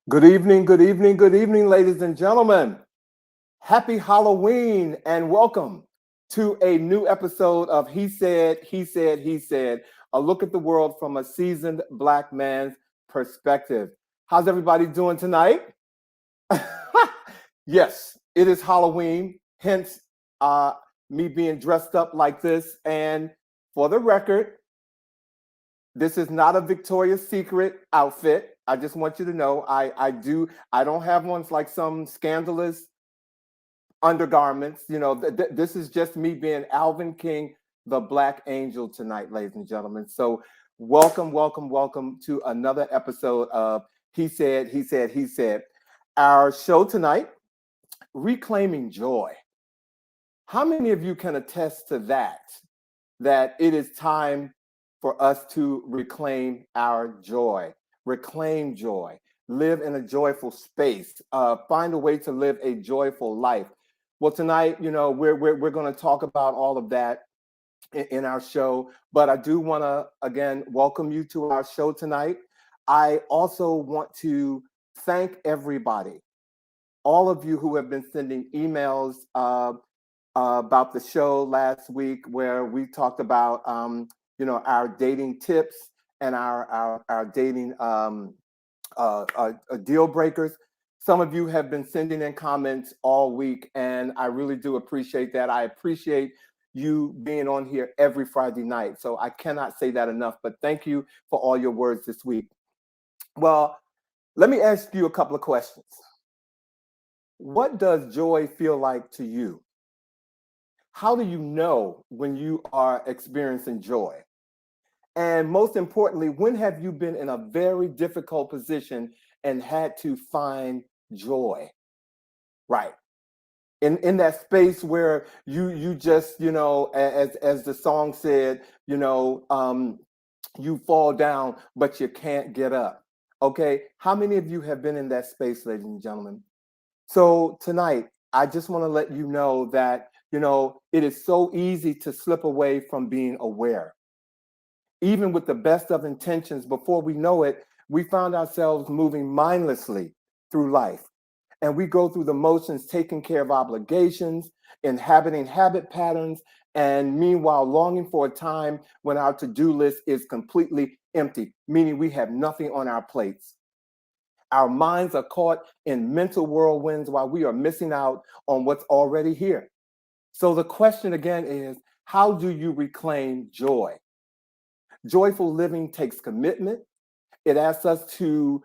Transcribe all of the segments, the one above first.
Good evening, good evening, good evening, ladies and gentlemen. Happy Halloween and welcome to a new episode of He Said, He Said, He Said, a look at the world from a seasoned Black man's perspective. How's everybody doing tonight? Yes, it is Halloween, hence uh, me being dressed up like this. And for the record, this is not a Victoria's Secret outfit. I just want you to know I don't have ones like some scandalous undergarments. This is just me being Alvin King, the Black Angel tonight, ladies and gentlemen. So welcome, welcome, welcome to another episode of He Said, He Said, He Said. Our show tonight, Reclaiming Joy. How many of you can attest to that it is time for us to reclaim our joy, reclaim joy, live in a joyful space, find a way to live a joyful life? Well, tonight, we're going to talk about all of that in our show, but I do want to again welcome you to our show tonight. I also want to thank everybody, all of you who have been sending emails about the show last week, where we talked about our dating tips and our dating deal breakers. Some of you have been sending in comments all week, and I really do appreciate that. I appreciate you being on here every Friday night. So I cannot say that enough, but thank you for all your words this week. Well, let me ask you a couple of questions. What does joy feel like to you? How do you know when you are experiencing joy? And most importantly, when have you been in a very difficult position and had to find joy? Right. In that space where you just, as the song said, you fall down, but you can't get up. Okay. How many of you have been in that space, ladies and gentlemen? So tonight, I just want to let you know that, it is so easy to slip away from being aware. Even with the best of intentions, before we know it, we found ourselves moving mindlessly through life. And we go through the motions, taking care of obligations, inhabiting habit patterns, and meanwhile longing for a time when our to-do list is completely empty, meaning we have nothing on our plates. Our minds are caught in mental whirlwinds while we are missing out on what's already here. So the question again is, how do you reclaim joy? Joyful living takes commitment. It asks us to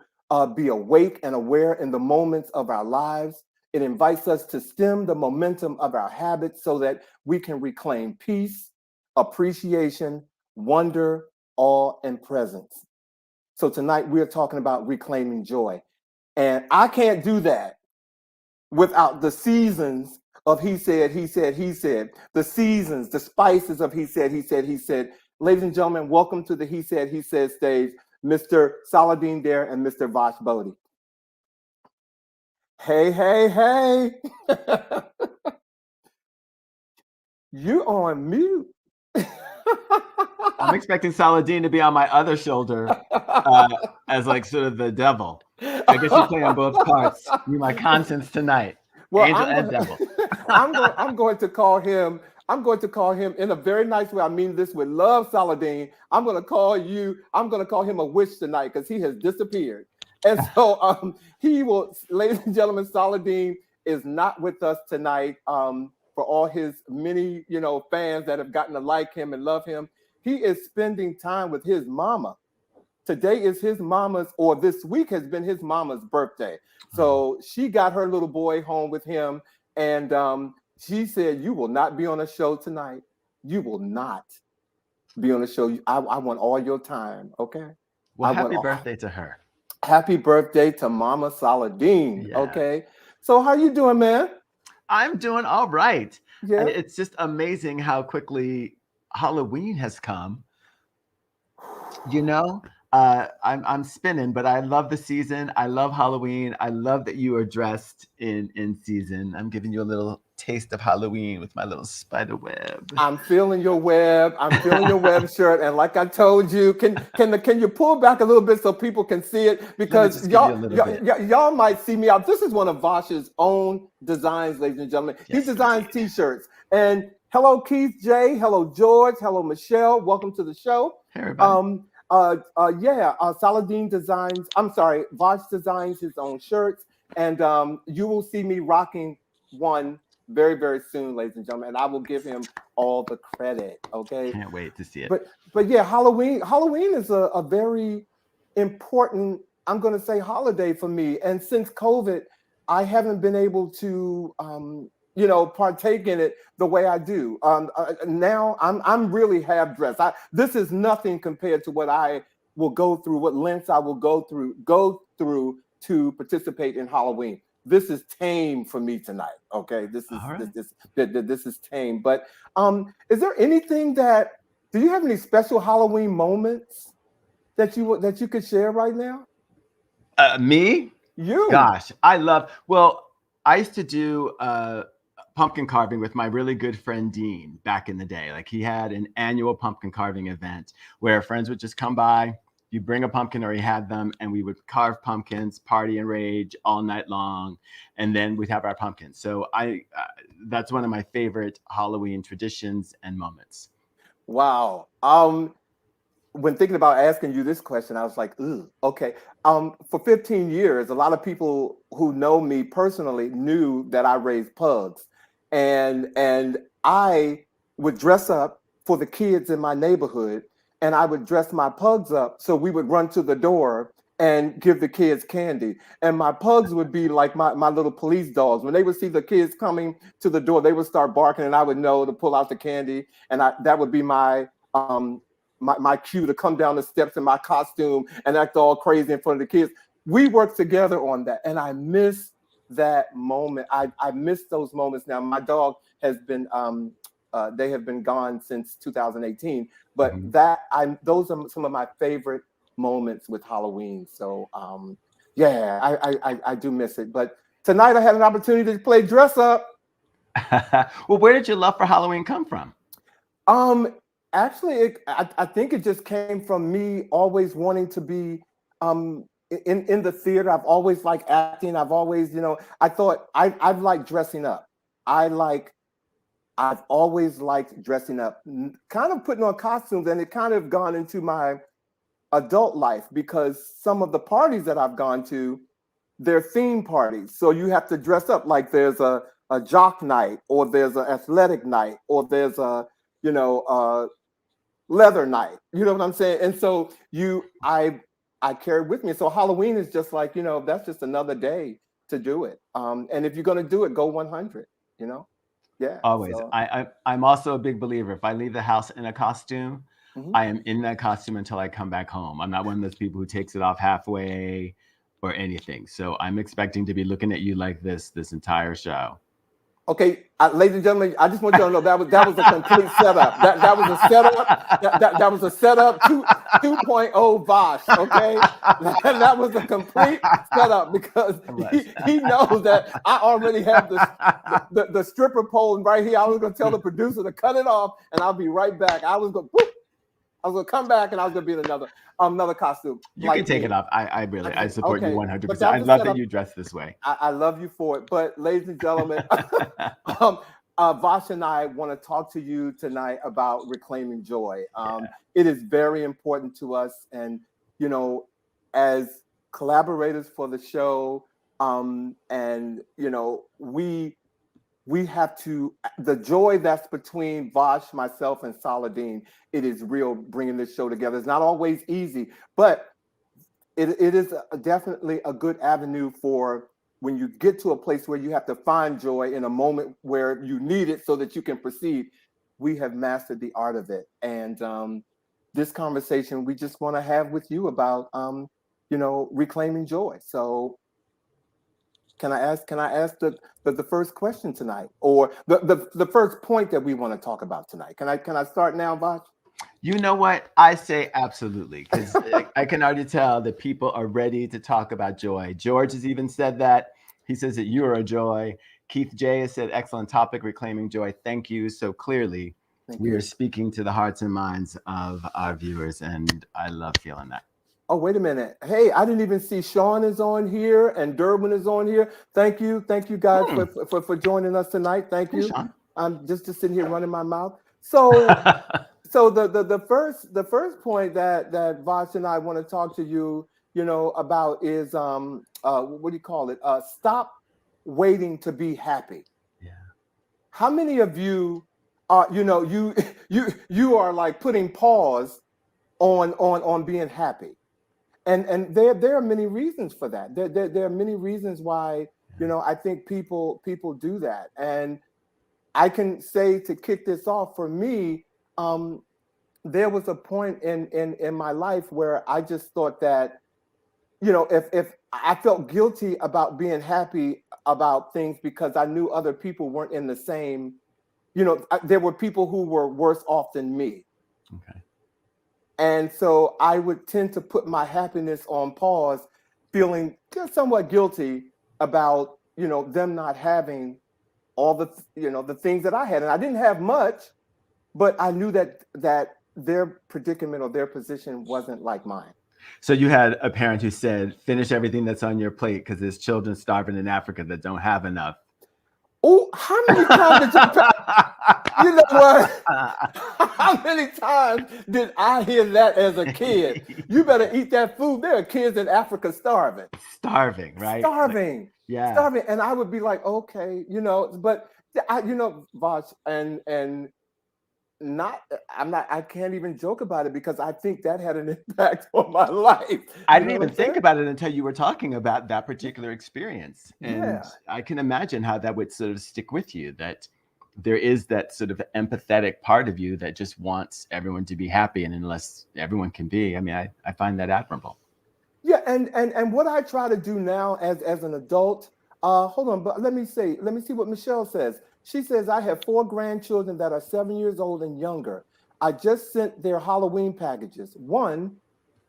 be awake and aware in the moments of our lives. It invites us to stem the momentum of our habits so that we can reclaim peace, appreciation, wonder, awe, and presence. So tonight we're talking about reclaiming joy. And I can't do that without the seasons of He Said, He Said, He Said. The seasons, the spices of He Said, He Said, He Said. Ladies and gentlemen, welcome to the He Said, He Said stage, Mr. Saladin Dare and Mr. Vosh Bodie. Hey, hey, hey. You're on mute. I'm expecting Saladin to be on my other shoulder as like sort of the devil. I guess you play on both parts. You my conscience tonight. Well, Angel and devil. I'm going to call him. I'm going to call him in a very nice way. I mean this with love, Saladin. I'm going to call him a witch tonight because he has disappeared. And so he will, ladies and gentlemen, Saladin is not with us tonight. For all his many, fans that have gotten to like him and love him, he is spending time with his mama. Today is his mama's, or this week has been his mama's birthday. So she got her little boy home with him, and she said, "You will not be on a show tonight. You will not be on the show. I want all your time, okay?" Well, happy birthday to her. Happy birthday to Mama Saladin, Yeah. okay? So how you doing, man? I'm doing all right. Yeah. It's just amazing how quickly Halloween has come. I'm spinning, but I love the season. I love Halloween. I love that you are dressed in season. I'm giving you a little taste of Halloween with my little spider web. I'm feeling your web. I'm feeling your web shirt. And like I told you, can you pull back a little bit so people can see it? Let me Because just give you a little bit. y'all might see me out. This is one of Vosh's own designs, ladies and gentlemen. Yes, He designs indeed. t-shirts. And hello, Keith J. Hello, George. Hello, Michelle. Welcome to the show. Hey, everybody. Saladin designs. I'm sorry, Vosh designs his own shirts, and you will see me rocking one very, very soon, ladies and gentlemen, and I will give him all the credit. Okay, Can't wait to see it. but yeah, Halloween is a very important, I'm going to say, holiday for me. And since COVID, I haven't been able to partake in it the way I do. Now I'm really half dressed. This is nothing compared to what I will go through, what lengths I will go through to participate in Halloween. This is tame for me tonight. Okay, this is tame. But is there anything do you have any special Halloween moments that you could share right now? Me? You? Gosh, well, I used to do pumpkin carving with my really good friend Dean back in the day. Like, he had an annual pumpkin carving event where friends would just come by, you bring a pumpkin, or he had them, and we would carve pumpkins, party and rage all night long, and then we'd have our pumpkins. So that's one of my favorite Halloween traditions and moments. Wow. When thinking about asking you this question, I was like, ooh, okay. For 15 years, a lot of people who know me personally knew that I raised pugs. And I would dress up for the kids in my neighborhood, and I would dress my pugs up so we would run to the door and give the kids candy. And my pugs would be like my little police dogs. When they would see the kids coming to the door, they would start barking, and I would know to pull out the candy. And that would be my cue to come down the steps in my costume and act all crazy in front of the kids. We worked together on that, and I miss that moment. I miss those moments now. My dog has been they have been gone since 2018, but those are some of my favorite moments with Halloween. So I do miss it. But tonight I had an opportunity to play dress up. Well, where did your love for Halloween come from? Actually, I think it just came from me always wanting to be in the theater. I've always liked acting. I've always, I thought I've liked dressing up. I've always liked dressing up, kind of putting on costumes, and it kind of gone into my adult life because some of the parties that I've gone to, they're theme parties. So you have to dress up, like there's a jock night, or there's an athletic night, or there's a leather night. You know what I'm saying? And so I carry with me. So Halloween is just like, that's just another day to do it. And if you're going to do it, go 100, Yeah. Always. So. I'm also a big believer. If I leave the house in a costume, I am in that costume until I come back home. I'm not one of those people who takes it off halfway or anything. So I'm expecting to be looking at you like this entire show. Okay, ladies and gentlemen, I just want you to know that was a complete setup. That was a setup. That was a setup 2.0 Vosh. Okay, that was a complete setup because he knows that I already have the stripper pole right here. I was going to tell the producer to cut it off, and I'll be right back. I was going to come back, and I was going to be in another costume. You can take it off. I support you 100%. I love that you dress this way. I love you for it. But ladies and gentlemen, Vosh and I want to talk to you tonight about reclaiming joy. It is very important to us. And, as collaborators for the show, we have to, the joy that's between Vosh, myself, and Saladin, it is real bringing this show together. It's not always easy, but it is definitely a good avenue for when you get to a place where you have to find joy in a moment where you need it so that you can proceed. We have mastered the art of it. And this conversation we just want to have with you about, reclaiming joy. So can I ask the first question tonight, or the first point that we want to talk about tonight? Can I start now, Vosh? You know what? I say absolutely, because I can already tell that people are ready to talk about joy. George has even said that. He says that you are a joy. Keith J has said, excellent topic, reclaiming joy. Thank you. So clearly, Thank we you. are speaking to the hearts and minds of our viewers, and I love feeling that. Oh, wait a minute. Hey, I didn't even see Sean is on here and Durbin is on here. Thank you guys for joining us tonight. Thank Hey, you. Sean. I'm just sitting here running my mouth. So the first point that Vosh and I want to talk to you, about is what do you call it? Stop waiting to be happy. Yeah. How many of you are, you are like putting pause on being happy? And there are many reasons for that. There are many reasons why, I think people do that. And I can say, to kick this off, for me, there was a point in my life where I just thought that, if I felt guilty about being happy about things because I knew other people weren't in the same, there were people who were worse off than me. Okay. And so I would tend to put my happiness on pause, feeling just somewhat guilty about, them not having all the things that I had. And I didn't have much, but I knew that their predicament or their position wasn't like mine. So you had a parent who said, finish everything that's on your plate because there's children starving in Africa that don't have enough. Oh, how many times did you know what? How many times did I hear that as a kid? You better eat that food. There are kids in Africa starving. Starving, right? Starving. Yeah. Starving. And I would be like, okay, but Vosh, and I can't even joke about it because I think that had an impact on my life. I didn't even think about it until you were talking about that particular experience. And Yeah. I can imagine how that would sort of stick with you, that there is that sort of empathetic part of you that just wants everyone to be happy. And unless everyone can be, I mean, I find that admirable. Yeah, and what I try to do now as an adult, hold on, but let me see what Michelle says. She says, I have 4 grandchildren that are 7 years old and younger. I just sent their Halloween packages. 1,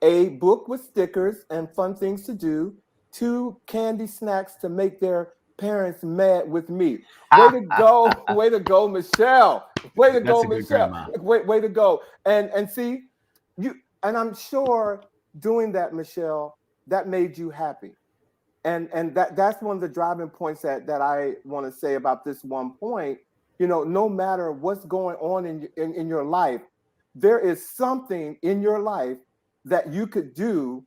a book with stickers and fun things to do. 2, candy snacks to make their parents mad with me. Way to go, Michelle. Way to That's go, a good Michelle. grandma. Way to go. And see, and I'm sure doing that, Michelle, that made you happy. And that's one of the driving points that I want to say about this one point. No matter what's going on in your life, there is something in your life that you could do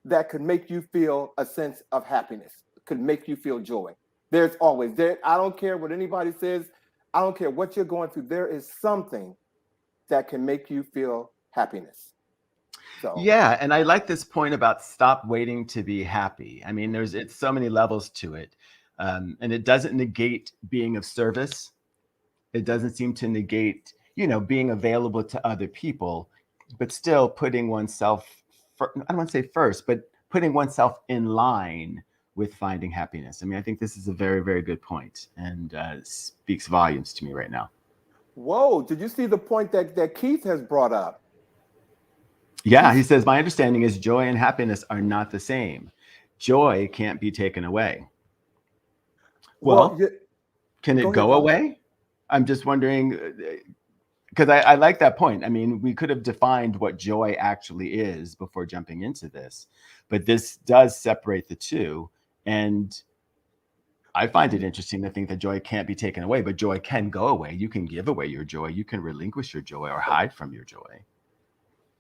that could make you feel a sense of happiness, could make you feel joy. There's always there. I don't care what anybody says. I don't care what you're going through. There is something that can make you feel happiness. So Yeah, and I like this point about stop waiting to be happy. I mean, it's so many levels to it, and it doesn't negate being of service. It doesn't seem to negate, being available to other people, but still putting oneself, I don't want to say first, but putting oneself in line with finding happiness. I mean, I think this is a very, very good point, and speaks volumes to me right now. whoa, did you see the point that Keith has brought up? Yeah, he says, my understanding is joy and happiness are not the same. Joy can't be taken away. Well, Well, can go it ahead, go Bob. away? I'm just wondering, because I like that point. I mean, we could have defined what joy actually is before jumping into this, but this does separate the two. And I find it interesting to think that joy can't be taken away, but joy can go away. You can give away your joy. You can relinquish your joy or hide from your joy.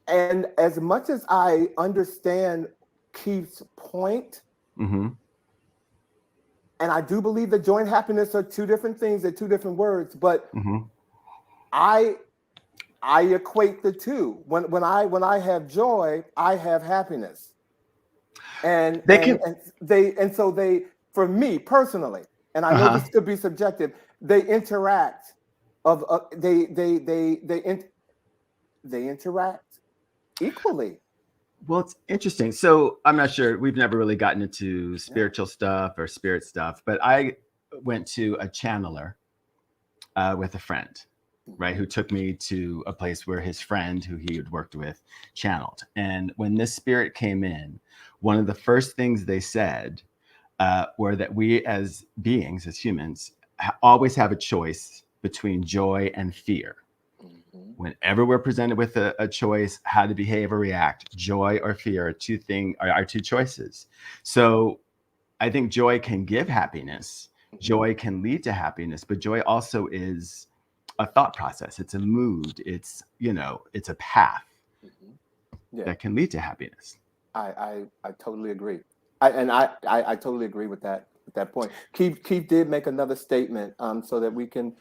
And as much as I understand Keith's point, Mm-hmm. and I do believe that joy and happiness are 2 different things, they're 2 different words, but Mm-hmm. I equate the 2. When I have joy, I have happiness. And They and can. and so they, for me personally, and I know Uh-huh. this could be subjective, they interact of they interact equally. Well, it's interesting. So I'm not sure. We've never really gotten into Yeah. spiritual stuff or spirit stuff, but I went to a channeler with a friend, right, who took me to a place where his friend, who he had worked with, channeled. And when this spirit came in, one of the first things they said where that we as beings, as humans, always have a choice between joy and fear. Whenever we're presented with a choice, how to behave or react, joy or fear are two choices. So I think joy can give happiness. Joy can lead to happiness, but joy also is a thought process. It's a mood. It's a path Yeah, that can lead to happiness. I totally agree. I totally agree with that point. Keith did make another statement so that we can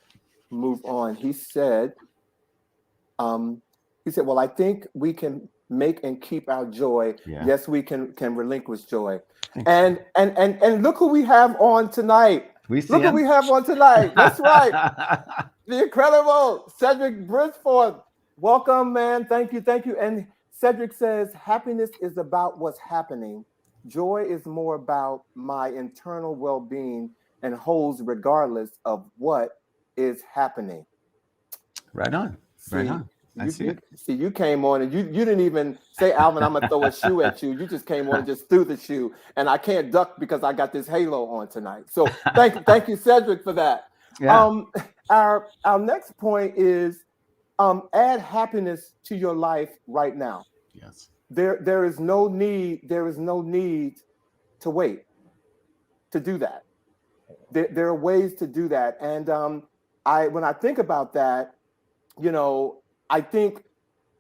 move on. Um, he said, well, I think we can make and keep our joy. Yeah. Yes, we can relinquish joy. Thanks. And look who we have on tonight. We see Look who him. we have on tonight. That's right. The incredible Cedric Bridgeford. Welcome, man. Thank you. Thank you. And Cedric says, happiness is about what's happening. Joy is more about my internal well-being and holds regardless of what is happening. Right on. Right See, on. I see it. you came on and you didn't even say, Alvin, I'm gonna throw a shoe at you. You just came on and just threw the shoe, and I can't duck because I got this halo on tonight. So thank you, Cedric, for that. Yeah. Our next point is add happiness to your life right now. Yes. There is no need to wait to do that. There are ways to do that, and when I think about that, I think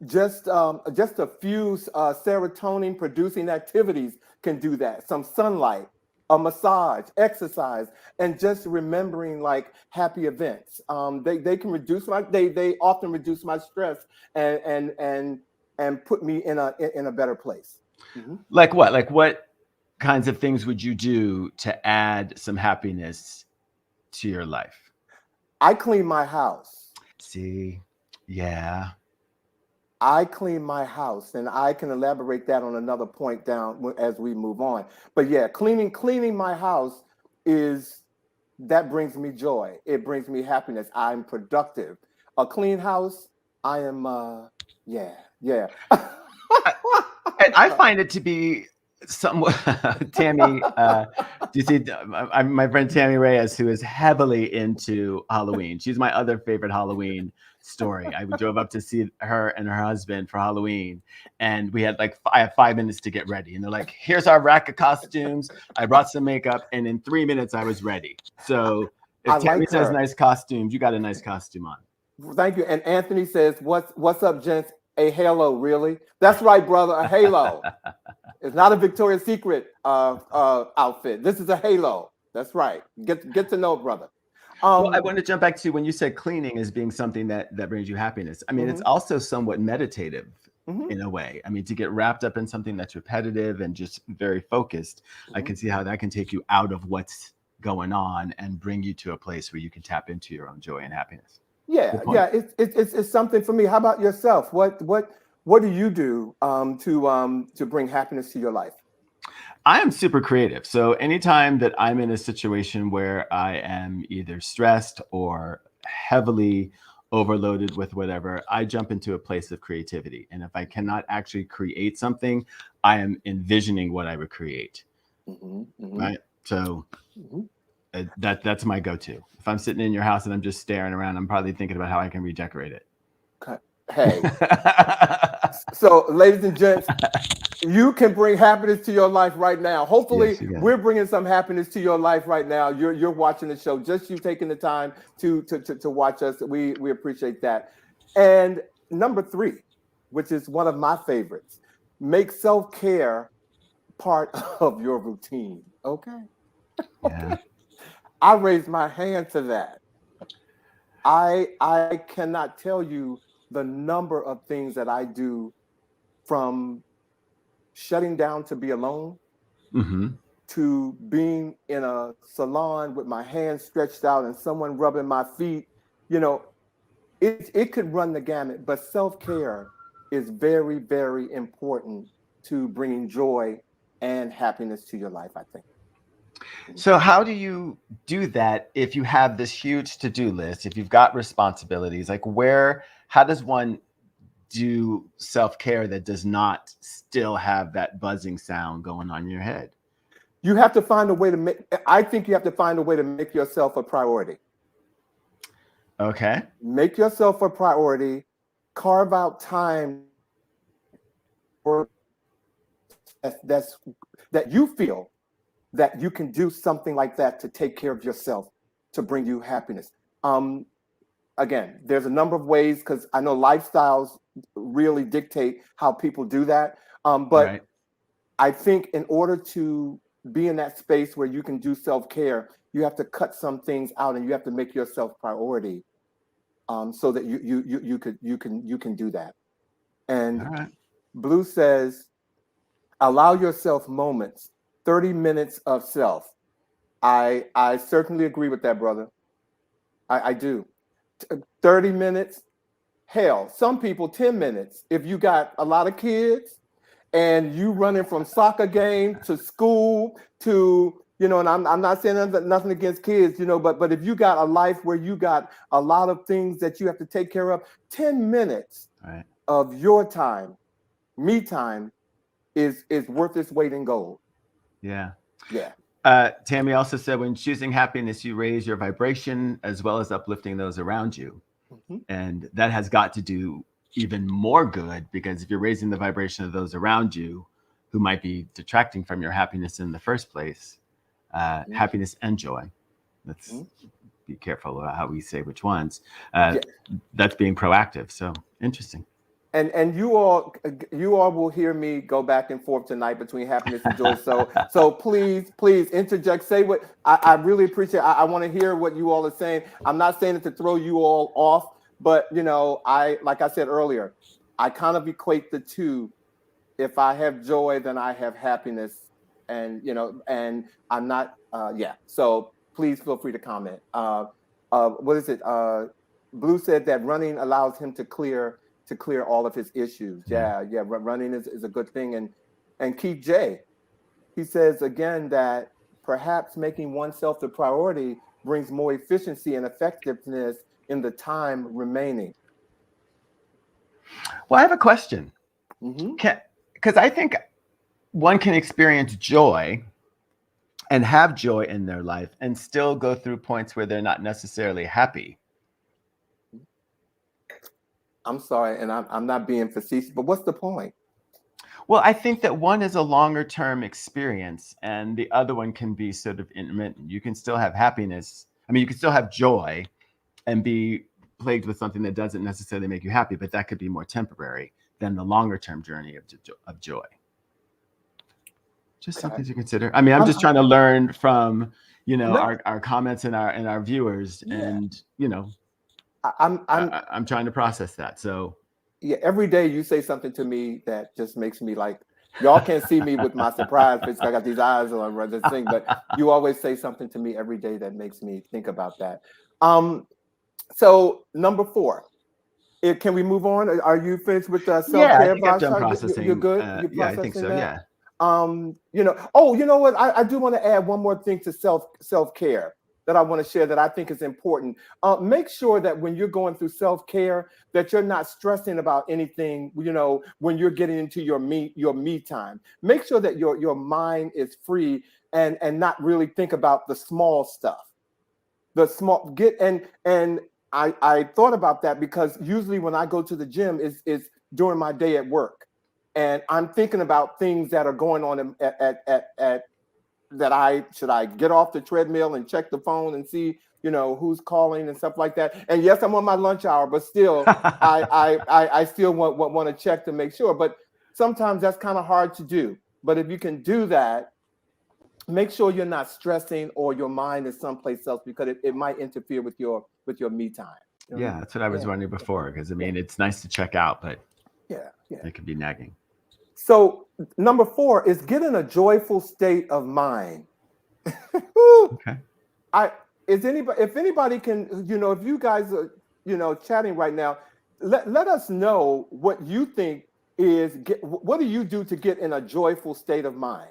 just a few serotonin producing activities can do that. Some sunlight, a massage, exercise, and just remembering like happy events. They can reduce they often reduce my stress and put me in a better place. Mm-hmm. Like what? Like what kinds of things would you do to add some happiness to your life? I clean my house. See, yeah. I clean my house, and I can elaborate that on another point down as we move on. But yeah, cleaning my house that brings me joy. It brings me happiness. I'm productive. A clean house, I am. Yeah. And I find it to be somewhat Tammy. Do you see my friend Tammy Reyes, who is heavily into Halloween? She's my other favorite Halloween story. I drove up to see her and her husband for Halloween, and I have 5 minutes to get ready, and they're like, "Here's our rack of costumes." I brought some makeup, and in 3 minutes I was ready. So I if Tammy like says her. nice costumes, you got a nice costume on. Thank you. And Anthony says, "What's up, gents? A halo, really? That's right, brother. A halo. It's not a Victoria's Secret outfit. This is a halo. That's right. Get to know, brother." Well, I want to jump back to when you said cleaning as being something that brings you happiness. I mean, it's also somewhat meditative in a way. I mean, to get wrapped up in something that's repetitive and just very focused, I can see how that can take you out of what's going on and bring you to a place where you can tap into your own joy and happiness. Yeah. It's something for me. How about yourself? What do you do to bring happiness to your life? I am super creative. So anytime that I'm in a situation where I am either stressed or heavily overloaded with whatever, I jump into a place of creativity. And if I cannot actually create something, I am envisioning what I would create. Right. So that's my go-to. If I'm sitting in your house and I'm just staring around, I'm probably thinking about how I can redecorate it. Hey. So, ladies and gents, you can bring happiness to your life right now. Hopefully, Yes, we're bringing some happiness to your life right now. You're watching the show. Just you taking the time to watch us. We appreciate that. And number 3, which is one of my favorites, make self-care part of your routine. Okay. Yeah. I raise my hand to that. I cannot tell you the number of things that I do, from shutting down to be alone to being in a salon with my hands stretched out and someone rubbing my feet. It could run the gamut, but self-care is very, very important to bringing joy and happiness to your life, I think. So how do you do that if you have this huge to-do list, if you've got responsibilities? Like how does one do self-care that does not still have that buzzing sound going on in your head? You have to find a way to make, I think you have to find a way to make yourself a priority. Okay. Make yourself a priority, carve out time for that's that you feel that you can do something like that to take care of yourself, to bring you happiness. Um, Again, there's a number of ways because I know lifestyles really dictate how people do that. But Right. I think in order to be in that space where you can do self-care, you have to cut some things out and you have to make yourself priority, so that you can do that. All And right. Blue says, allow yourself moments, 30 minutes of self. I certainly agree with that, brother. I do. 30 minutes, hell, some people 10 minutes. If you got a lot of kids and you running from soccer game to school to, and I'm not saying nothing against kids, but if you got a life where you got a lot of things that you have to take care of, 10 minutes Right. of your time, me time, is worth its weight in gold. Yeah. Yeah. Tammy also said, when choosing happiness, you raise your vibration as well as uplifting those around you. Mm-hmm. And that has got to do even more good, because if you're raising the vibration of those around you who might be detracting from your happiness in the first place, Mm-hmm. happiness and joy. Let's Mm-hmm. be careful about how we say which ones. Yeah. That's being proactive. So interesting. And you all will hear me go back and forth tonight between happiness and joy. So please interject. Say what I really appreciate. I want to hear what you all are saying. I'm not saying it to throw you all off, but I, like I said earlier, I kind of equate the two. If I have joy, then I have happiness, and I'm not. Yeah. So please feel free to comment. What is it? Blue said that running allows him to clear all of his issues. Yeah. Running is a good thing. And Keith J, he says again that perhaps making oneself the priority brings more efficiency and effectiveness in the time remaining. Well, I have a question. Mm-hmm. Because I think one can experience joy and have joy in their life and still go through points where they're not necessarily happy. I'm sorry, and I'm not being facetious, but what's the point? Well, I think that one is a longer term experience and the other one can be sort of intermittent. You can still have happiness. I mean, you can still have joy and be plagued with something that doesn't necessarily make you happy, but that could be more temporary than the longer term journey of joy. Just something to consider. I mean, I'm just trying to learn from, No, our comments and our viewers, yeah. and I'm trying to process that. So Yeah, every day you say something to me that just makes me like, y'all can't see me with my surprise face. I got these eyes on this thing, but you always say something to me every day that makes me think about that. So number 4, can we move on? Are you finished with the yeah, I self-care, think I'm done Vasha? You're processing. good? You're Yeah, I think processing so. that? Yeah. Oh, you know what? I do want to add one more thing to self-care that I want to share that I think is important. Make sure that when you're going through self-care, that you're not stressing about anything, when you're getting into your me time. Make sure that your mind is free and not really think about the small stuff. The small get and I thought about that because usually when I go to the gym is during my day at work, and I'm thinking about things that are going on at that I get off the treadmill and check the phone and see who's calling and stuff like that. And yes, I'm on my lunch hour, but still I still want to check to make sure. But sometimes that's kind of hard to do. But if you can do that, make sure you're not stressing or your mind is someplace else, because it might interfere with your me time. Yeah, that's what I was Yeah, wondering before, because I mean, it's nice to check out, but yeah. it can be nagging. So number 4 is get in a joyful state of mind. Okay. If anybody can, if you guys are, chatting right now, let us know what you think what do you do to get in a joyful state of mind?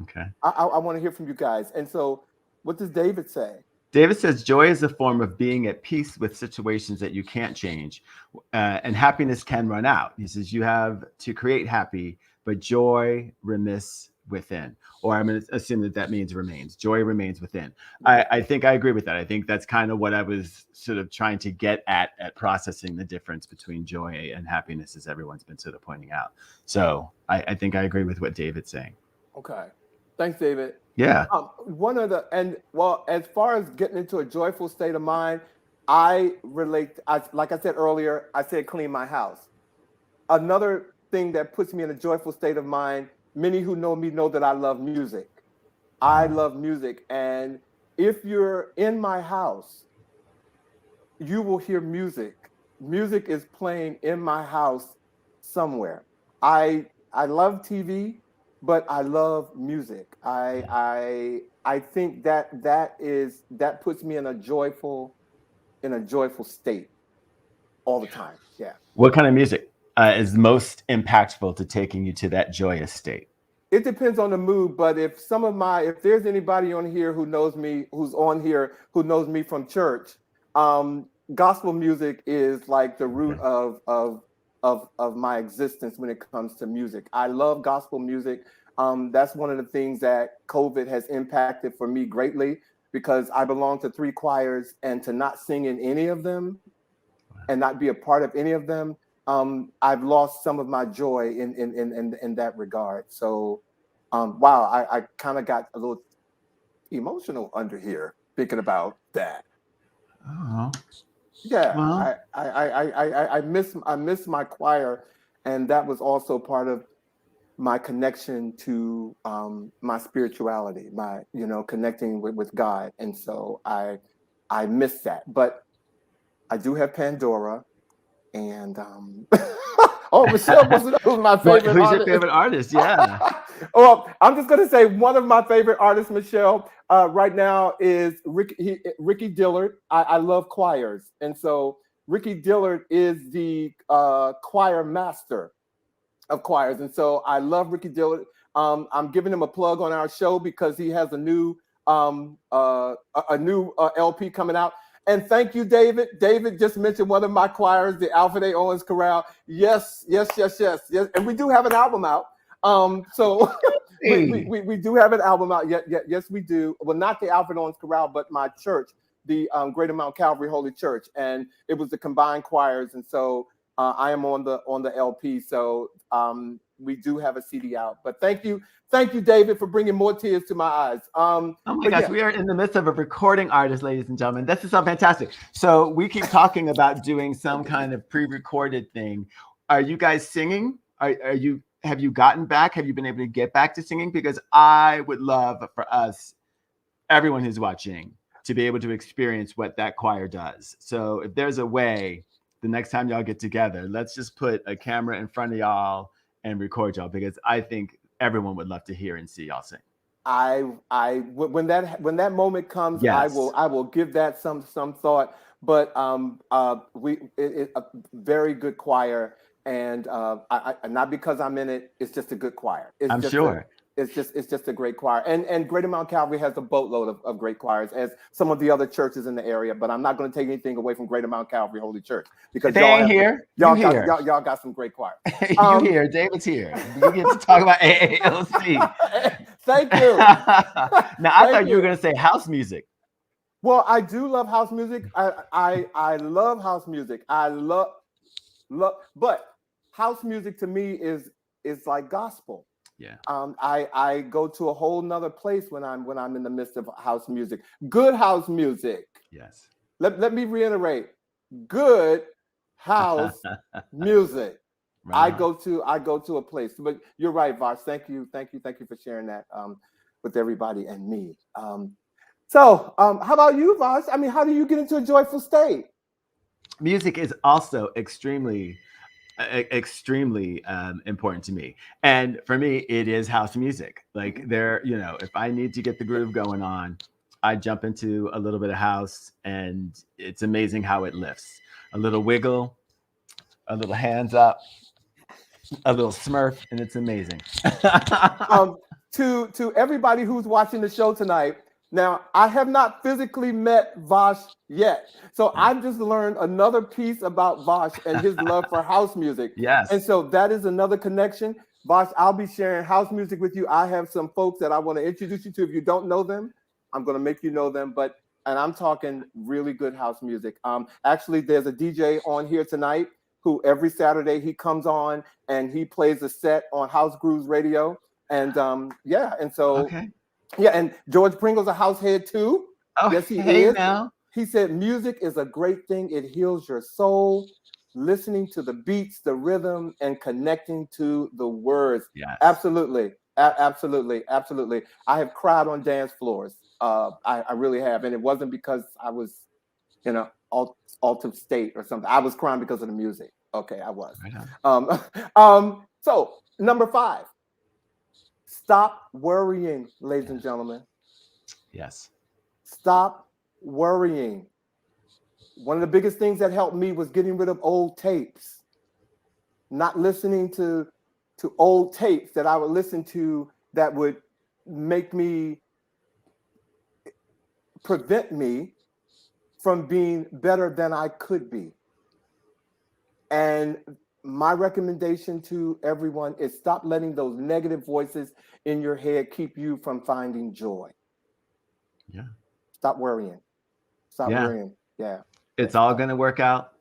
Okay. I want to hear from you guys. And so what does David say? David says joy is a form of being at peace with situations that you can't change, and happiness can run out. He says you have to create happy, but joy remiss within, or I'm going to assume that that means remains. Joy remains within. I think I agree with that. I think that's kind of what I was sort of trying to get at processing the difference between joy and happiness, as everyone's been sort of pointing out. So I think I agree with what David's saying. Okay. Thanks, David. Yeah. As far as getting into a joyful state of mind, I relate, like I said earlier, I said clean my house. Another thing that puts me in a joyful state of mind, many who know me know that I love music. I love music. And if you're in my house, you will hear music. Music is playing in my house somewhere. I love TV, but I love music. I think that puts me in a joyful state all the time. Yeah. What kind of music is most impactful to taking you to that joyous state? It depends on the mood, but if there's anybody on here who knows me, who's on here who knows me from church, gospel music is like the root of my existence when it comes to music. I love gospel music. That's one of the things that COVID has impacted for me greatly, because I belong to 3 choirs, and to not sing in any of them and not be a part of any of them, I've lost some of my joy in that regard. So, wow, I kind of got a little emotional under here thinking about that. Oh, Yeah, well, I miss my choir, and that was also part of my connection to my spirituality, my connecting with God, and so I miss that. But I do have Pandora, and oh, Michelle was my favorite who's your artist. favorite artist? Yeah. Well, I'm just gonna say one of my favorite artists, Michelle, right now is Ricky Dillard. I love choirs, and so Ricky Dillard is the choir master of choirs, and so I love Ricky Dillard. I'm giving him a plug on our show because he has a new LP coming out. And thank you, David. David just mentioned one of my choirs, the Alfred A. Owens Chorale. Yes. And we do have an album out. So we do have an album out. Yes, we do. Well, not the Alfred Owens Chorale, but my church, the Greater Mount Calvary Holy Church, and it was the combined choirs. And so I am on the LP. So we do have a CD out. But thank you, David, for bringing more tears to my eyes. Oh my gosh, we are in the midst of a recording artist, ladies and gentlemen. This is so fantastic. So we keep talking about doing some kind of pre-recorded thing. Are you guys singing? Have you gotten back? Have you been able to get back to singing? Because I would love for us, everyone who's watching, to be able to experience what that choir does. So if there's a way, the next time y'all get together, let's just put a camera in front of y'all and record y'all, because I think everyone would love to hear and see y'all sing. When that moment comes, yes. I will give that some thought. But a very good choir, and not because I'm in it. It's just a good choir. I'm sure. It's just a great choir, and Greater Mount Calvary has a boatload of great choirs, as some of the other churches in the area. But I'm not going to take anything away from Greater Mount Calvary Holy Church, because y'all got some great choirs. You here? David's here. You get to talk about AALC. Thank you. Now I thought you were going to say house music. Well, I do love house music. I love house music. I love, but house music to me is like gospel. Yeah. I go to a whole nother place when I'm in the midst of house music. Good house music. Yes. Let me reiterate. Good house music. Right. I go to a place. But you're right, Vosh. Thank you for sharing that with everybody and me. So how about you, Vosh? I mean, how do you get into a joyful state? Music is also extremely important to me, and for me it is house music. Like, if I need to get the groove going on, I jump into a little bit of house, and it's amazing how it lifts. A little wiggle, a little hands up, a little smurf, and it's amazing. To everybody who's watching the show tonight, now, I have not physically met Vosh yet, so I've just learned another piece about Vosh and his love for house music. Yes. And so that is another connection. Vosh, I'll be sharing house music with you. I have some folks that I want to introduce you to. If you don't know them, I'm going to make you know them. And I'm talking really good house music. Actually, there's a DJ on here tonight who every Saturday he comes on and he plays a set on House Grooves Radio. And yeah, and so Okay. yeah, and George Pringle's a house head too. Oh, Yes, he hey is. now. He said music is a great thing. It heals your soul. Listening to the beats, the rhythm, and connecting to the words. Yes. Absolutely. Absolutely. Absolutely. I have cried on dance floors. I really have. And it wasn't because I was, altered state or something. I was crying because of the music. Okay, I was. Right on. So number 5, stop worrying, ladies and Yes. gentlemen. Yes. Stop worrying. One of the biggest things that helped me was getting rid of old tapes, not listening to old tapes that I would listen to that would make me prevent me from being better than I could be. And my recommendation to everyone is stop letting those negative voices in your head keep you from finding joy. Yeah. Stop worrying. Stop Yeah. worrying. Yeah. It's all going to work out.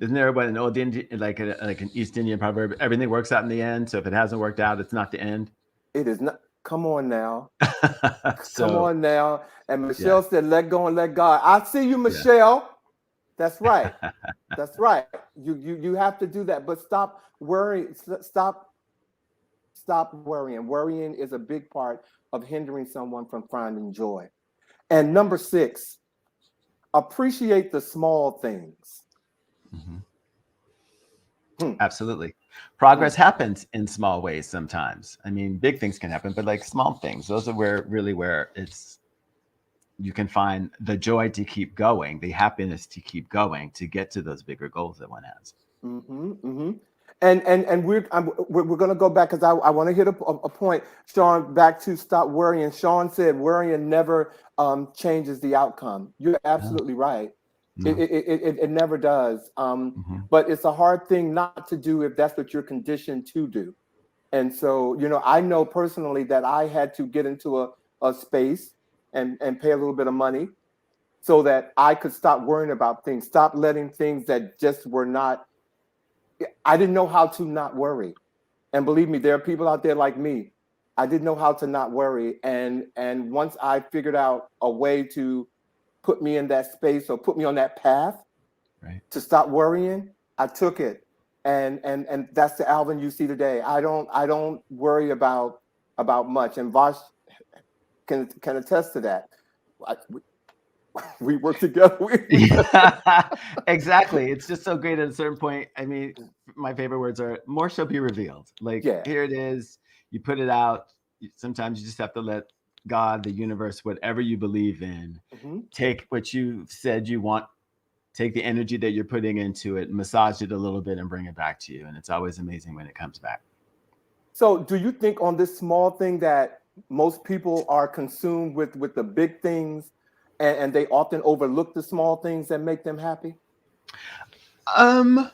Isn't there an old Indian, like an East Indian proverb? Everything works out in the end. So if it hasn't worked out, it's not the end. It is not. Come on now. Come So on now. And yeah. Michelle said, let go and let God. I see you, Yeah. Michelle. That's right. That's right. You have to do that. But stop worrying. Stop worrying. Worrying is a big part of hindering someone from finding joy. And number 6, appreciate the small things. Absolutely. Progress happens in small ways sometimes. I mean, big things can happen, but like small things, those are where you can find the joy to keep going, the happiness to keep going, to get to those bigger goals that one has. And we're going to go back because I want to hit a point, Sean, back to stop worrying. Sean said worrying never changes the outcome. You're absolutely right. No. It never does. But it's a hard thing not to do if that's what you're conditioned to do. And so, I know personally that I had to get into a space and pay a little bit of money so that I could stop worrying about things, stop letting things that just were not, I didn't know how to not worry. And believe me, there are people out there like me. I didn't know how to not worry. And once I figured out a way to put me in that space or put me on that path to stop worrying, I took it. And that's the Alvin you see today. I don't worry about much. And Vosh can attest to that. We work together. Yeah, exactly. It's just so great at a certain point. I mean, my favorite words are more shall be revealed. Like, here it is. You put it out. Sometimes you just have to let God, the universe, whatever you believe in, take what you said you want, take the energy that you're putting into it, massage it a little bit and bring it back to you. And it's always amazing when it comes back. So do you think on this small thing that most people are consumed with the big things and they often overlook the small things that make them happy? I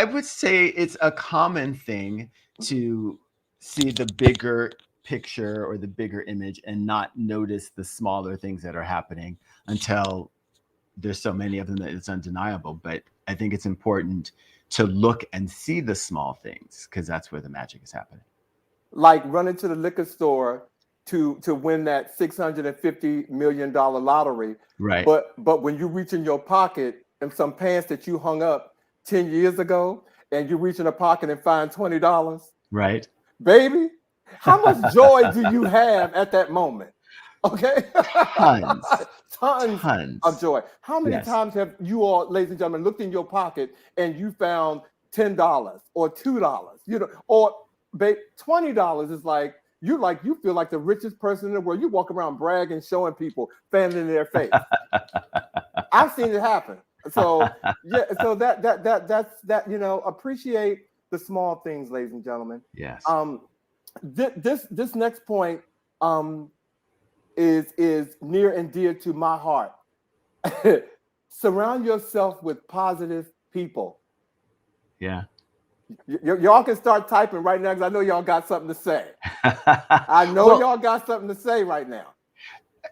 would say it's a common thing to see the bigger picture or the bigger image and not notice the smaller things that are happening until there's so many of them that it's undeniable. But I think it's important to look and see the small things because that's where the magic is happening. Like running to the liquor store to win that $650 million lottery. Right. But when you reach in your pocket and some pants that you hung up 10 years ago and you reach in a pocket and find $20. Right. Baby, how much joy do you have at that moment? Okay. Tons of joy. How many times have you all, ladies and gentlemen, looked in your pocket and you found $10 or $2, or $20 is like, you feel like the richest person in the world. You walk around bragging, showing people, fanning in their face. I've seen it happen. So yeah, so that's appreciate the small things, ladies and gentlemen. Yes. This next point is near and dear to my heart. Surround yourself with positive people. Yeah. Y'all can start typing right now because I know y'all got something to say. I know Well, y'all got something to say right now.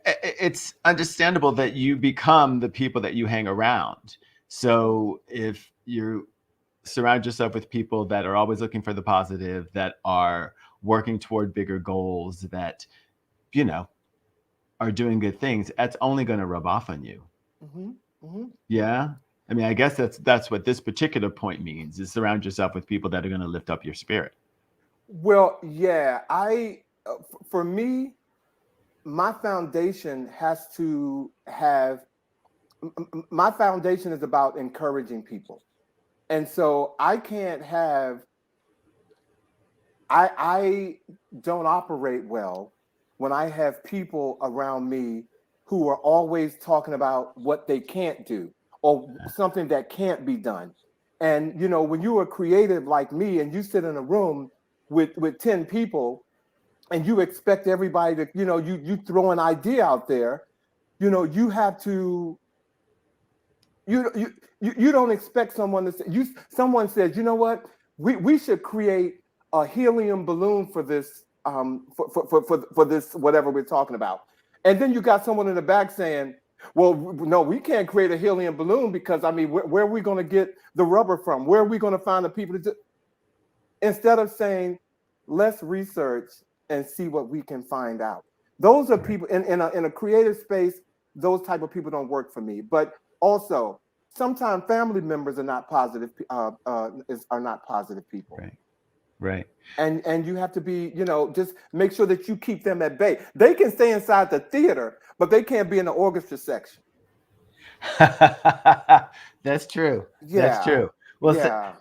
it's understandable that you become the people that you hang around. So if you surround yourself with people that are always looking for the positive, that are working toward bigger goals, that, you know, are doing good things, that's only going to rub off on you. Mm-hmm, mm-hmm. Yeah. I mean, I guess that's what this particular point means, is surround yourself with people that are going to lift up your spirit. Well, yeah, for me, my foundation has to have my foundation is about encouraging people. And so I can't have I don't operate well when I have people around me who are always talking about what they can't do or something that can't be done. And you know, when you are creative like me and you sit in a room with 10 people and you expect everybody to, you know, you throw an idea out there, you know, you have to you don't expect someone to say someone says, you know what, we should create a helium balloon for this for this whatever we're talking about, and then you got someone in the back saying, well, no, we can't create a helium balloon because I mean, where are we going to get the rubber from? Where are we going to find the people to do? Instead of saying, let's research and see what we can find out. Those are Right. people in a creative space. Those type of people don't work for me. But also, sometimes family members are not positive. Are not positive people, Right. Right. and you have to be, you know, just make sure that you keep them at bay. They can stay inside the theater, but they can't be in the orchestra section. That's true. That's Yeah, true. Well, yeah.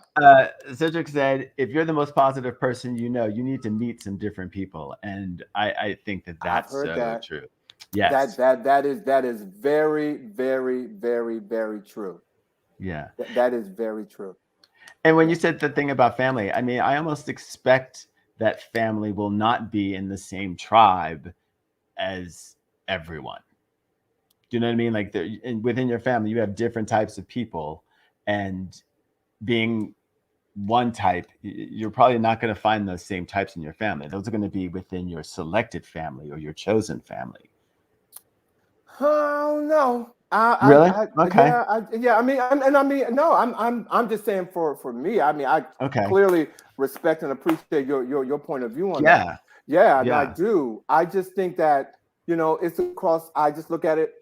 Cedric said, if you're the most positive person you know, you need to meet some different people. And I think that I've that's heard so that. true. That Yes. that that is very, very, very, very true. Yeah. That is very true. And when Yeah. you said the thing about family, I mean, I almost expect that family will not be in the same tribe as everyone. Do you know what I mean? Like within your family, you have different types of people, and being one type, you're probably not going to find those same types in your family. Those are going to be within your selected family or your chosen family. Oh no. Really? Okay. Yeah, yeah. I mean, and I mean, no. I'm just saying for me. I mean, I Okay. clearly respect and appreciate your point of view on that. Yeah. Yeah, and I Yeah. do. I just think that, you know, it's across. I just look at it.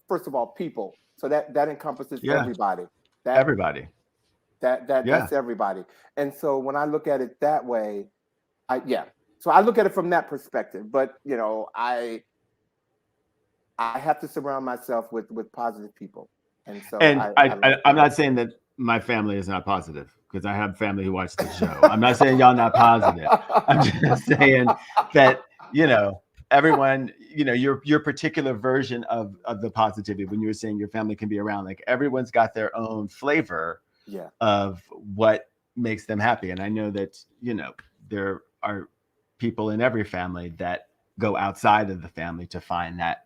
First of all, people. So that encompasses Yeah. everybody. That Everybody. Yeah. that's everybody. And so when I look at it that way, yeah. So I look at it from that perspective. But you know, I have to surround myself with positive people, and so And I like I'm that. not saying that my family is not positive, because I have family who watch the show. I'm not saying y'all not positive. I'm just saying that, you know, everyone, you know, your particular version of the positivity, when you were saying your family can be around, like everyone's got their own flavor Yeah. of what makes them happy. And I know that, you know, there are people in every family that go outside of the family to find that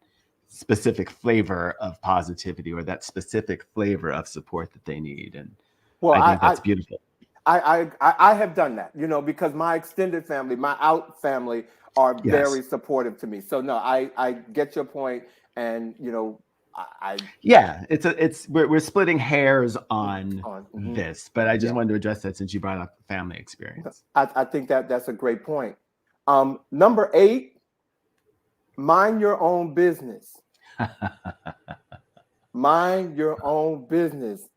specific flavor of positivity or that specific flavor of support that they need. And Well, I think that's beautiful. I have done that, you know, because my extended family, my out family, are Yes. very supportive to me. So no, I get your point, and you know, I Yeah, we're splitting hairs on on this, but I just yeah. wanted to address that since you brought up the family experience. I think that that's a great point. Number 8, mind your own business. Mind your own business.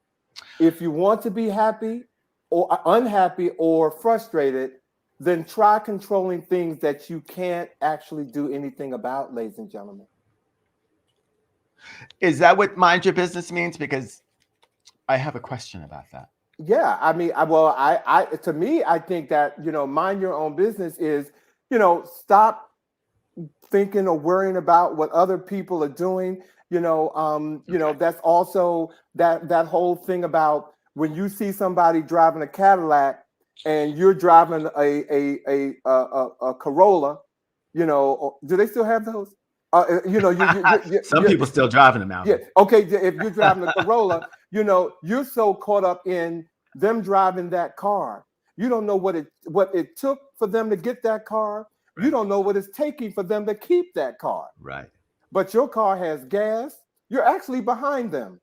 If you want to be happy or unhappy or frustrated, then try controlling things that you can't actually do anything about, ladies and gentlemen. Is that what mind your business means? Because I have a question about that. Yeah, I mean, to me, I think that, you know, mind your own business is, you know, stop thinking or worrying about what other people are doing. You know, Okay. that's also that whole thing about when you see somebody driving a Cadillac and you're driving a Corolla. You know, do they still have those? You know, Some people still driving them, yeah. Alvin. Okay. If you're driving a Corolla, you know, you're so caught up in them driving that car. You don't know what it took for them to get that car. You Right. don't know what it's taking for them to keep that car. Right. But your car has gas. You're actually behind them.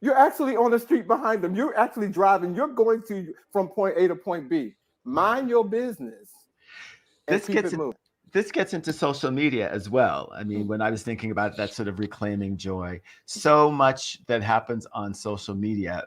You're actually on the street behind them. You're actually driving. You're going to from point A to point B. Mind your business and This keep gets it moving. this gets into social media as well. I mean, when I was thinking about that sort of reclaiming joy, so much that happens on social media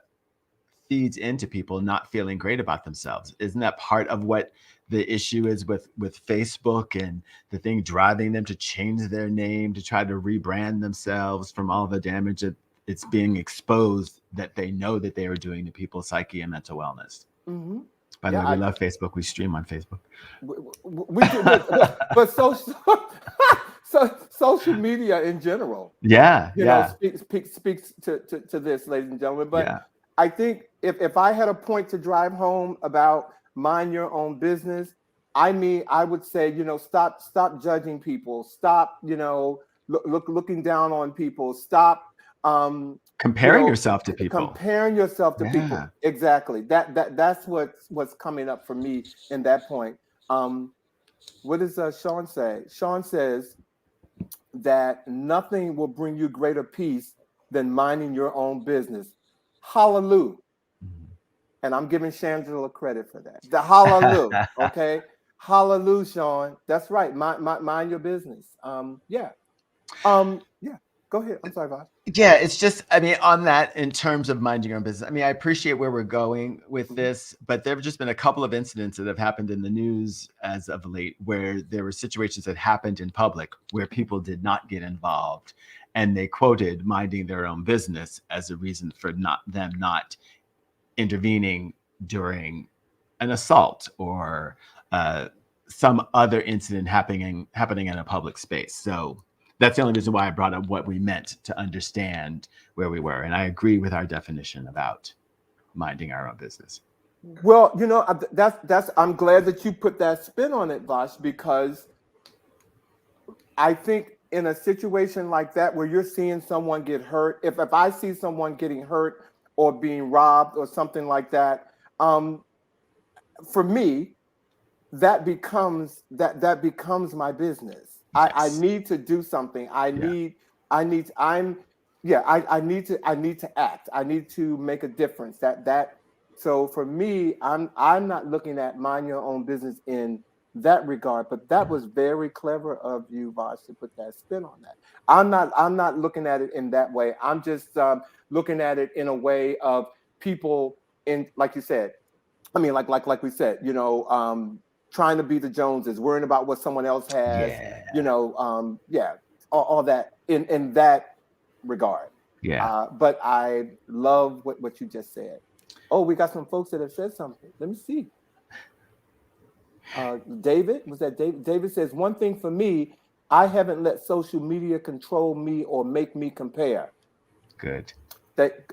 feeds into people not feeling great about themselves. Isn't that part of what the issue is with Facebook and the thing driving them to change their name to try to rebrand themselves from all the damage that it's being exposed that they know that they are doing to people's psyche and mental wellness? Mm-hmm. By the Yeah, way, we love Facebook. We stream on Facebook. we do, but social so social media in general, Yeah, you know, yeah, speaks to this, ladies and gentlemen. But yeah. I think if I had a point to drive home about mind your own business, I mean, I would say, you know, stop judging people, stop, you know, looking down on people, stop, you Comparing know, yourself to people. comparing yourself to people. Yeah. Exactly. That's what's coming up for me in that point. Um, what does Sean say? Sean says that nothing will bring you greater peace than minding your own business. Hallelujah. And I'm giving Shangela credit for that. The hallelujah. Okay. Hallelujah, Sean. That's right. Mind your business. Yeah. Yeah. Go ahead. I'm sorry, Vosh. Yeah, it's just, I mean, on that, in terms of minding your own business, I mean, I appreciate where we're going with Mhm. this, but there have just been a couple of incidents that have happened in the news as of late where there were situations that happened in public where people did not get involved. And they quoted minding their own business as a reason for not intervening during an assault or some other incident happening in a public space. So that's the only reason why I brought up what we meant to understand where we were. And I agree with our definition about minding our own business. Well, you know, that's. I'm glad that you put that spin on it, Vosh, because I think in a situation like that where you're seeing someone get hurt, if I see someone getting hurt or being robbed or something like that, um, for me, that becomes my business. I Yes. need to do something. Yeah. I'm yeah, I need to act. I need to make a difference. So for me, I'm not looking at mind your own business in that regard, but that was very clever of you, Vosh, to put that spin on that. I'm not looking at it in that way. I'm just looking at it in a way of people in, like you said, I mean, like we said, you know, trying to be the Joneses, worrying about what someone else has, Yeah. you know, yeah, all that in that regard. Yeah. But I love what you just said. Oh, we got some folks that have said something. Let me see. David, was that David? David says, one thing for me, I haven't let social media control me or make me compare. Good. That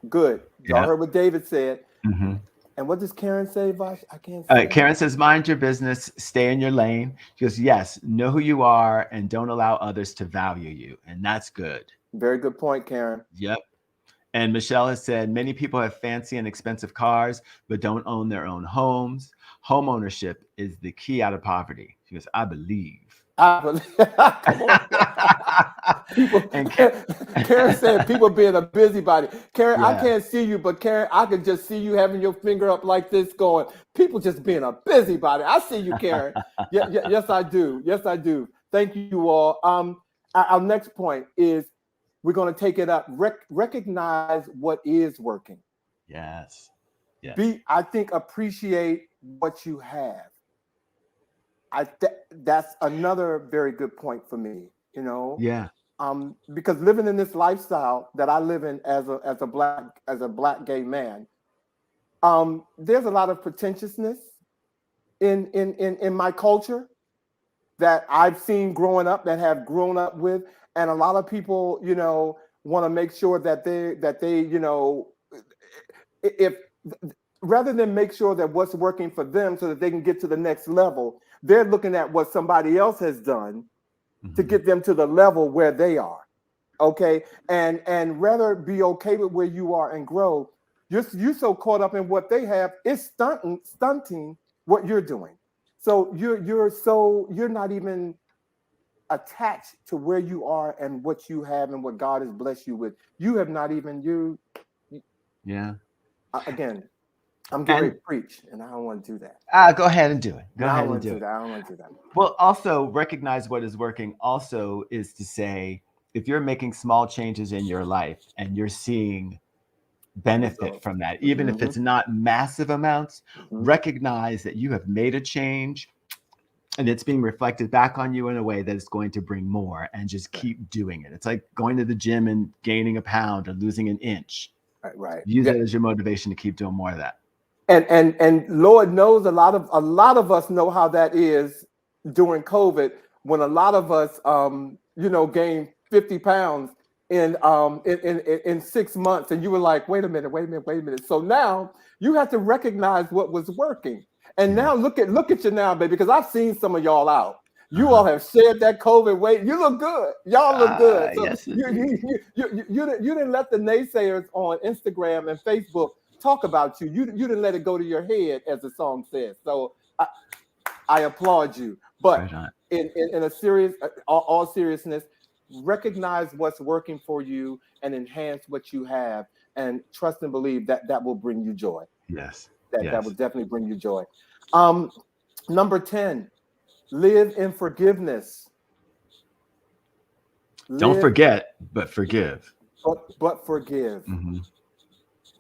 good. Y'all Yeah. heard what David said. Mm-hmm. And what does Karen say, Vosh? I can't see her. Karen says, mind your business, stay in your lane. She goes, yes, know who you are and don't allow others to value you. And that's good. Very good point, Karen. Yep. And Michelle has said, many people have fancy and expensive cars, but don't own their own homes. Home ownership is the key out of poverty. She goes, I believe. Come on. People, And Karen said people being a busybody. Karen, I yeah. can't see you, but Karen, I can just see you having your finger up like this going, people just being a busybody. I see you, Karen. Yes, I do. Yes, I do. Thank you all. Our next point is we're going to take it up. Recognize what is working. Yes. Yes. I think, appreciate what you have. That's another very good point for me, you know. Yeah. Because living in this lifestyle that I live in as a black gay man, there's a lot of pretentiousness in my culture that I've seen growing up, that have grown up with, and a lot of people, you know, want to make sure that they you know, if rather than make sure that what's working for them so that they can get to the next level, they're looking at what somebody else has done to get them to the level where they are. Okay. And rather be okay with where you are and grow, you're so caught up in what they have, it's stunting what you're doing. So you're not even attached to where you are and what you have and what God has blessed you with. You have not even Yeah. again. I'm getting ready And to preach, and I don't want to do that. go ahead and do it. Go No, I ahead don't and want to do do it. that. I don't want to do that. Well, also recognize what is working also is to say, if you're making small changes in your life and you're seeing benefit Results. from that, even if Mm-hmm, it's not massive amounts, mm-hmm. recognize that you have made a change and it's being reflected back on you in a way that is going to bring more, and just Right, keep doing it. It's like going to the gym and gaining a pound or losing an inch. right, right. Use Yeah. it as your motivation to keep doing more of that. And Lord knows a lot of us know how that is during COVID, when a lot of us gained 50 pounds in 6 months, and you were like, wait a minute. So now you have to recognize what was working. And Yeah. now look at you now, baby, because I've seen some of y'all out. You Uh-huh. all have shared that COVID weight. You look good. Y'all look good. So Yes, you indeed. you you didn't let the naysayers on Instagram and Facebook talk about you. You didn't let it go to your head, as the song says. So I applaud you. But Right on. in a serious, all seriousness, recognize what's working for you and enhance what you have, and trust and believe that that will bring you joy. Yes. That will Yes. definitely bring you joy. Um, Number 10, live in forgiveness. Don't Live, forget, but forgive. but forgive. Hmm.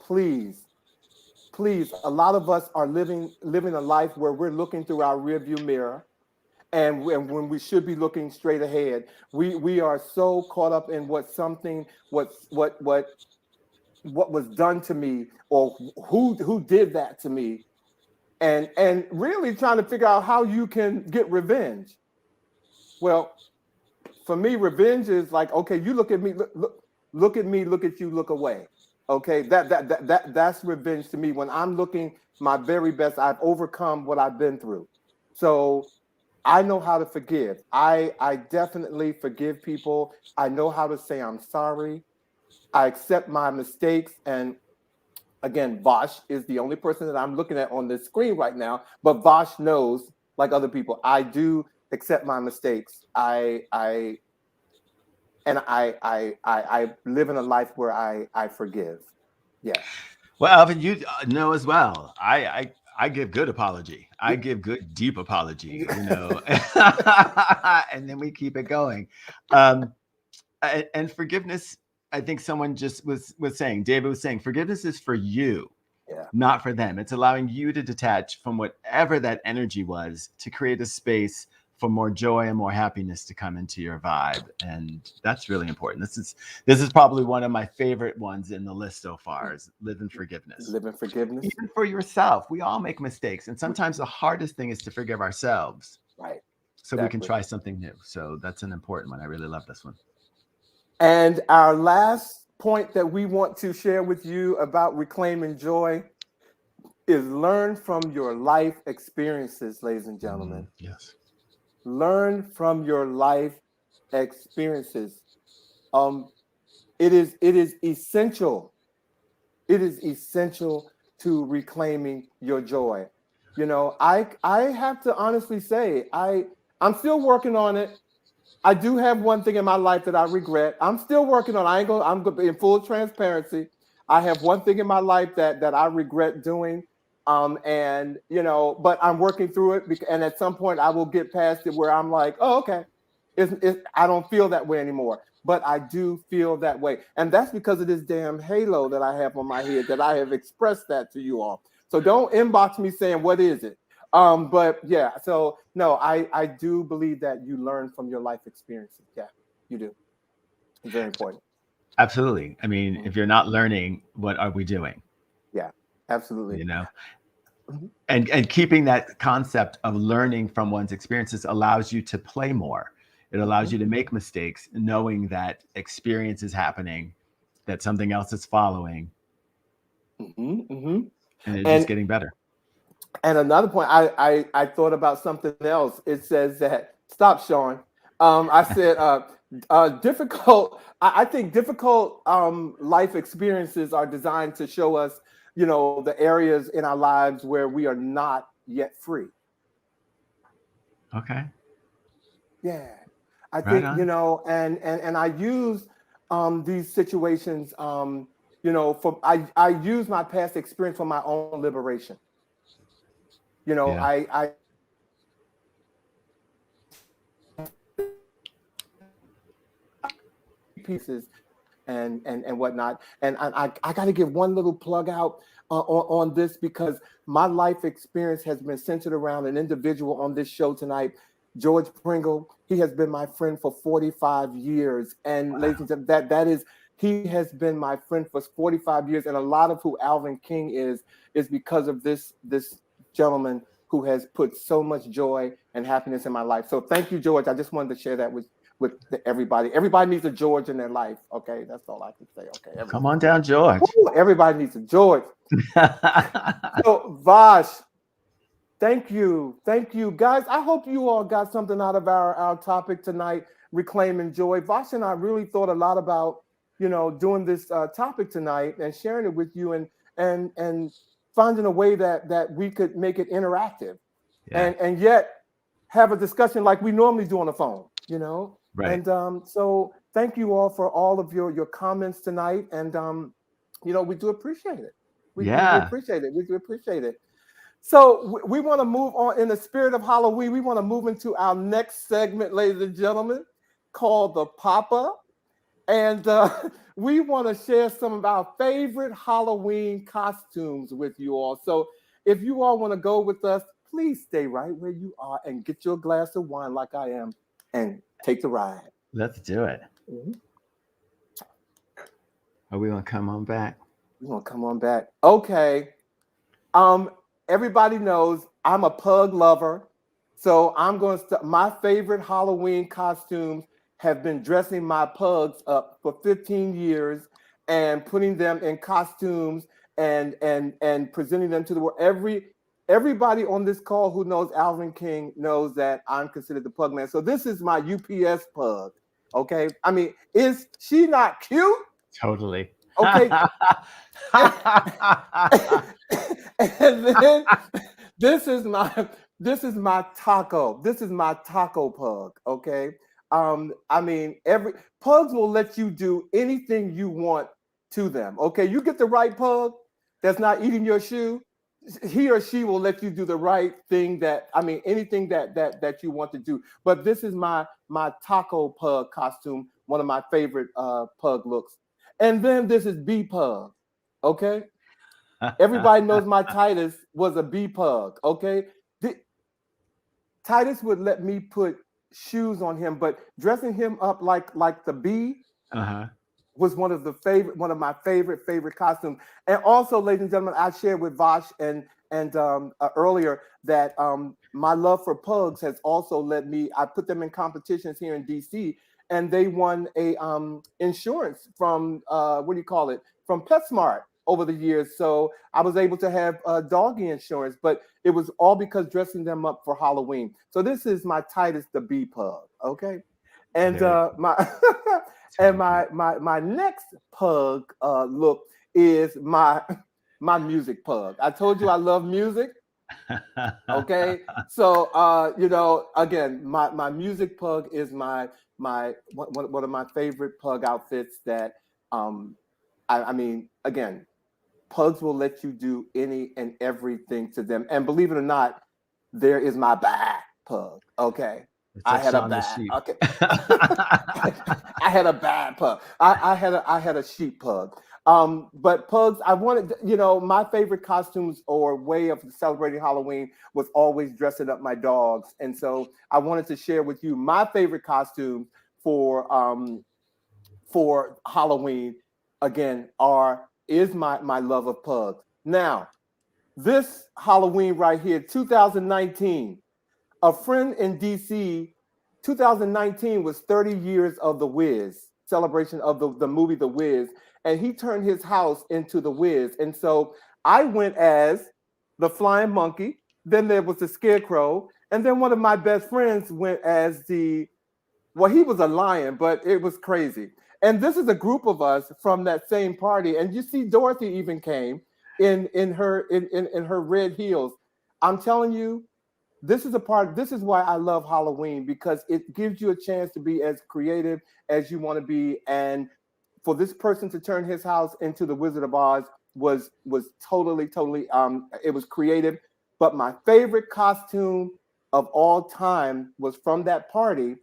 Please, please. A lot of us are living a life where we're looking through our rearview mirror, and when we should be looking straight ahead. We are so caught up in what was done to me, or who did that to me, and really trying to figure out how you can get revenge. Well, for me, revenge is like, okay, you look at me, look at me, look at you, look away. Okay, that's revenge to me. When I'm looking my very best, I've overcome what I've been through. So I know how to forgive. I definitely forgive people. I know how to say I'm sorry. I accept my mistakes. And again, Vosh is the only person that I'm looking at on this screen right now. But Vosh knows, like other people, I do accept my mistakes. I live in a life where I forgive. Yeah. Well, Alvin, you know as well. I give good apology. I give good deep apology. And then we keep it going. Um, and forgiveness. I think someone just was saying. David was saying forgiveness is for you, Yeah. not for them. It's allowing you to detach from whatever that energy was to create a space for more joy and more happiness to come into your vibe. And that's really important. This is probably one of my favorite ones in the list so far, is live in forgiveness. Live in forgiveness. Even for yourself. We all make mistakes. And sometimes the hardest thing is to forgive ourselves Right. so we can Exactly. try something new. So that's an important one. I really love this one. And our last point that we want to share with you about reclaiming joy is learn from your life experiences, ladies and gentlemen. Yes. Learn from your life experiences. Um, it is essential. It is essential to reclaiming your joy. I have to honestly say, I'm still working on it. I do have one thing in my life that I regret. I'm still working on. I ain't gonna. I'm gonna be in full transparency. I have one thing in my life that I regret doing, and but I'm working through it. And at some point, I will get past it where I'm like, oh, okay, I don't feel that way anymore. But I do feel that way, and that's because of this damn halo that I have on my head. That I have expressed that to you all. So don't inbox me saying what is it. But yeah, so no, I do believe that you learn from your life experiences. Yeah, you do. It's very important. Absolutely. I mean, Mhm. if you're not learning, what are we doing? Yeah, absolutely. You know? Mhm. And keeping that concept of learning from one's experiences allows you to play more. It allows Mhm. you to make mistakes, knowing that experience is happening, that something else is following, Mhm. Mhm. and it's just And getting better. and another point, I thought about something else. It says that stop, Sean. I said difficult. I think difficult life experiences are designed to show us the areas in our lives where we are not yet free. Okay. Yeah. I Right think, on. and I use these situations, I use my past experience for my own liberation. Yeah. I pieces and whatnot. And I got to give one little plug out on this because my life experience has been centered around an individual on this show tonight, George Pringle. He has been my friend for 45 years. And ladies and gentlemen, that is, he has been my friend for 45 years. And a lot of who Alvin King is because of this gentleman who has put so much joy and happiness in my life. So thank you, George. I just wanted to share that with everybody. Everybody needs a George in their life. Okay, that's all I can say. Okay, Come on down, George. everybody needs a George. So Vash, thank you, guys. I hope you all got something out of our topic tonight, reclaiming joy. Vash and I really thought a lot about doing this topic tonight and sharing it with you and finding a way that we could make it interactive Yeah. and yet have a discussion like we normally do on the phone. Right. And so thank you all for all of your comments tonight. And we do appreciate it. We Yeah. appreciate it. We do appreciate it. So we want to move on in the spirit of Halloween. We want to move into our next segment, ladies and gentlemen, called the Pop-Up. And we want to share some of our favorite Halloween costumes with you all. So if you all want to go with us, please stay right where you are and get your glass of wine like I am and take the ride. Let's do it. Mhm. Are we gonna come on back? You want to come on back? Okay. Um, Everybody knows I'm a pug lover. So I'm going to my favorite Halloween costumes have been dressing my pugs up for 15 years and putting them in costumes and presenting them to the world. Everybody on this call who knows Alvin King knows that I'm considered the pug man. So this is my UPS pug. Okay. I mean, is she not cute? Totally. Okay. And then this is my taco. This is my taco pug. Okay. I mean, every pugs will let you do anything you want to them. Okay, you get the right pug that's not eating your shoe, he or she will let you do the right thing anything that you want to do. But this is my taco pug costume, one of my favorite pug looks. And then this is B pug. Okay, everybody knows my Titus was a B pug. Okay, Titus would let me put shoes on him, but dressing him up like the bee Uh-huh. was one of my favorite costumes. And also, ladies and gentlemen, I shared with Vash and earlier that my love for pugs has also led me. I put them in competitions here in DC, and they won a insurance from what do you call it, from PetSmart over the years. So I was able to have doggy insurance, but it was all because dressing them up for Halloween. So this is my Titus the Bee pug. Okay, and my and my next pug look is my music pug. I told you I love music. Okay, so again, my music pug is my one of my favorite pug outfits. That I mean, again, pugs will let you do any and everything to them. And believe it or not, there is my bad pug. Okay. It's I like had a Shaun the bad. sheep. Okay. I had a bad pug. I had a sheep pug. But pugs, I wanted, my favorite costumes or way of celebrating Halloween was always dressing up my dogs. And so I wanted to share with you my favorite costumes for Halloween again is my love of pugs. Now, this Halloween right here, 2019, a friend in DC, 2019 was 30 years of The Wiz, celebration of the movie The Wiz, and he turned his house into The Wiz. And so I went as the flying monkey, then there was the scarecrow, and then one of my best friends went as he was a lion, but it was crazy. And this is a group of us from that same party. And you see, Dorothy even came in her red heels. I'm telling you, this is why I love Halloween, because it gives you a chance to be as creative as you want to be. And for this person to turn his house into the Wizard of Oz was totally it was creative. But my favorite costume of all time was from that party,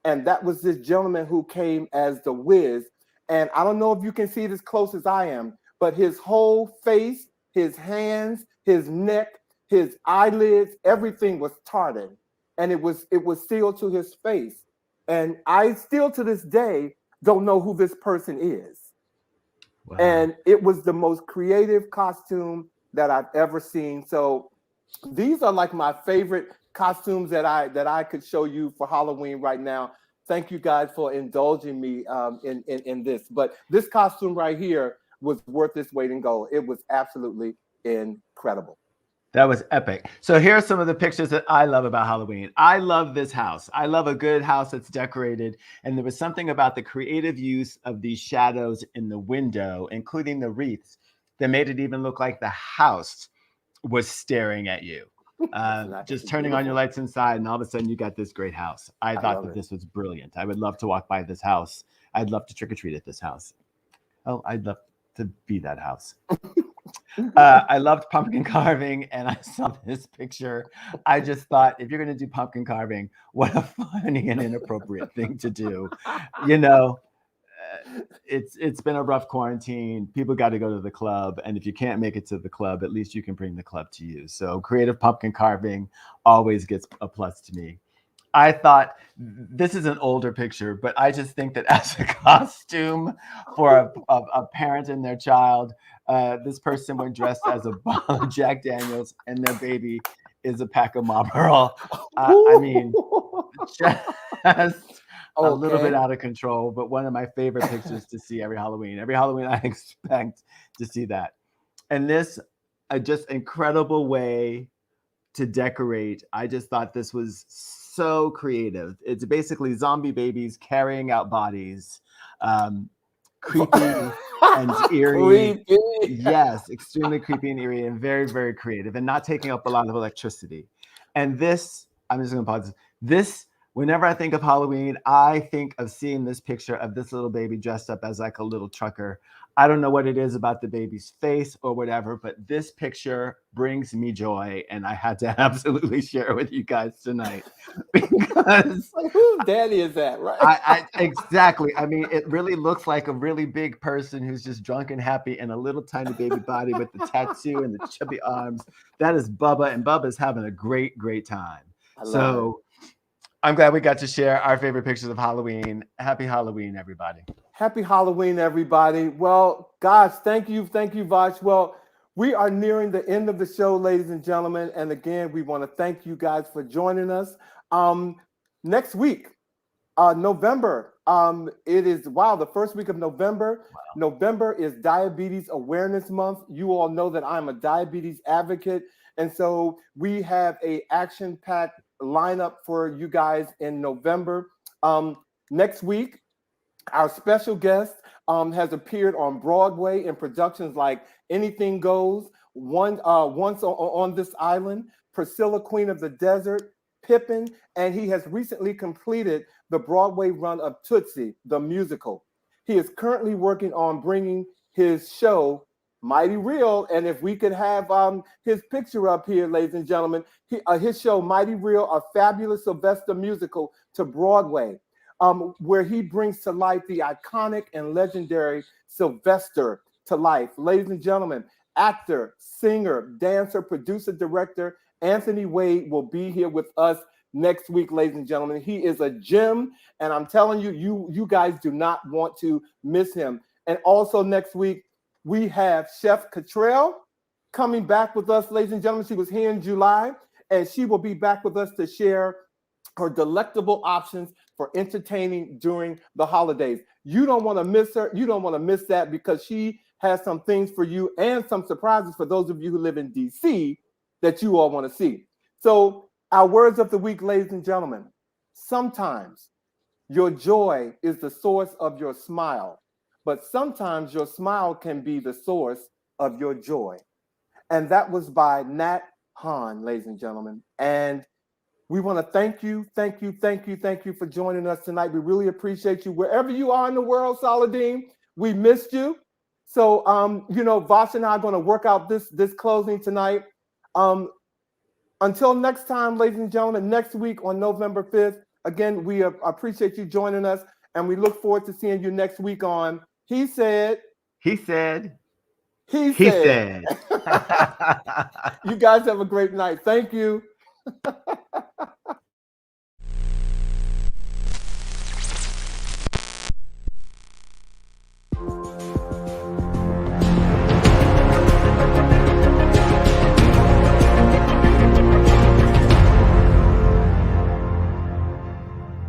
and that was this gentleman who came as the Wiz. And I don't know if you can see it as close as I am, but his whole face, his hands, his neck, his eyelids, everything was tarted, and it was sealed to his face. And I still to this day don't know who this person is. Wow. And it was the most creative costume that I've ever seen. So these are like my favorite costumes that I could show you for Halloween right now. Thank you guys for indulging me in this. But this costume right here was worth its weight in gold. It was absolutely incredible. That was epic. So here are some of the pictures that I love about Halloween. I love this house. I love a good house that's decorated. And there was something about the creative use of these shadows in the window, including the wreaths, that made it even look like the house was staring at you. Just turning on your lights inside, and all of a sudden you got this great house. I thought that this was brilliant. I would love to walk by this house. I'd love to trick or treat at this house. Oh, I'd love to be that house. I loved pumpkin carving, and I saw this picture. I just thought, if you're going to do pumpkin carving, what a funny and inappropriate thing to do. You know, it's been a rough quarantine. People got to go to the club, and if you can't make it to the club, at least you can bring the club to you. So creative pumpkin carving always gets a plus to me. I thought, this is an older picture, but I just think that as a costume for a parent and their child, this person went dressed as a bottle of Jack Daniels, and their baby is a pack of Marlboro. I mean, just a little bit out of control, but one of my favorite pictures to see every Halloween. Every Halloween, I expect to see that. And this, just incredible way to decorate. I just thought this was so creative. It's basically zombie babies carrying out bodies. Creepy and eerie. Creepy. Yes, extremely creepy and eerie, and very, very creative, and not taking up a lot of electricity. And this, I'm just going to pause. This, whenever I think of Halloween, I think of seeing this picture of this little baby dressed up as like a little trucker. I don't know what it is about the baby's face or whatever, but this picture brings me joy, and I had to absolutely share it with you guys tonight, because Like, whose daddy is that, right? exactly. I mean, it really looks like a really big person who's just drunk and happy in a little tiny baby body with the tattoo and the chubby arms. That is Bubba, and Bubba's having a great, great time. So I'm glad we got to share our favorite pictures of Halloween. Happy Halloween, everybody. Happy Halloween, everybody. Well, guys, thank you, Vash. Well, we are nearing the end of the show, ladies and gentlemen. And again, we want to thank you guys for joining us. Next week, November. It is the first week of November. Wow. November is Diabetes Awareness Month. You all know that I'm a diabetes advocate, and so we have a action-packed lineup for you guys in November. Next week, our special guest has appeared on Broadway in productions like Anything Goes, Once on This Island, Priscilla, Queen of the Desert, Pippin, and he has recently completed the Broadway run of Tootsie, the musical. He is currently working on bringing his show, Mighty Real, and if we could have his picture up here, ladies and gentlemen, his show, Mighty Real, a fabulous Sylvester musical, to Broadway, where he brings to life the iconic and legendary Sylvester to life. Ladies and gentlemen, actor, singer, dancer, producer, director, Anthony Wade will be here with us next week, ladies and gentlemen. He is a gem, and I'm telling you, you guys do not want to miss him. And also next week, we have Chef Cottrell coming back with us, ladies and gentlemen. She was here in July, and she will be back with us to share her delectable options for entertaining during the holidays. You don't want to miss her. You don't want to miss that, because she has some things for you and some surprises for those of you who live in DC that you all want to see. So our words of the week, ladies and gentlemen: sometimes your joy is the source of your smile, but sometimes your smile can be the source of your joy. And that was by Nat Hahn, ladies and gentlemen. And we want to thank you for joining us tonight. We really appreciate you. Wherever you are in the world, Saladin, we missed you. So, Vash and I are going to work out this closing tonight. Until next time, ladies and gentlemen, next week on November 5th, again, we appreciate you joining us, and we look forward to seeing you next week on He Said. He said. He He said. said. You guys have a great night. Thank you.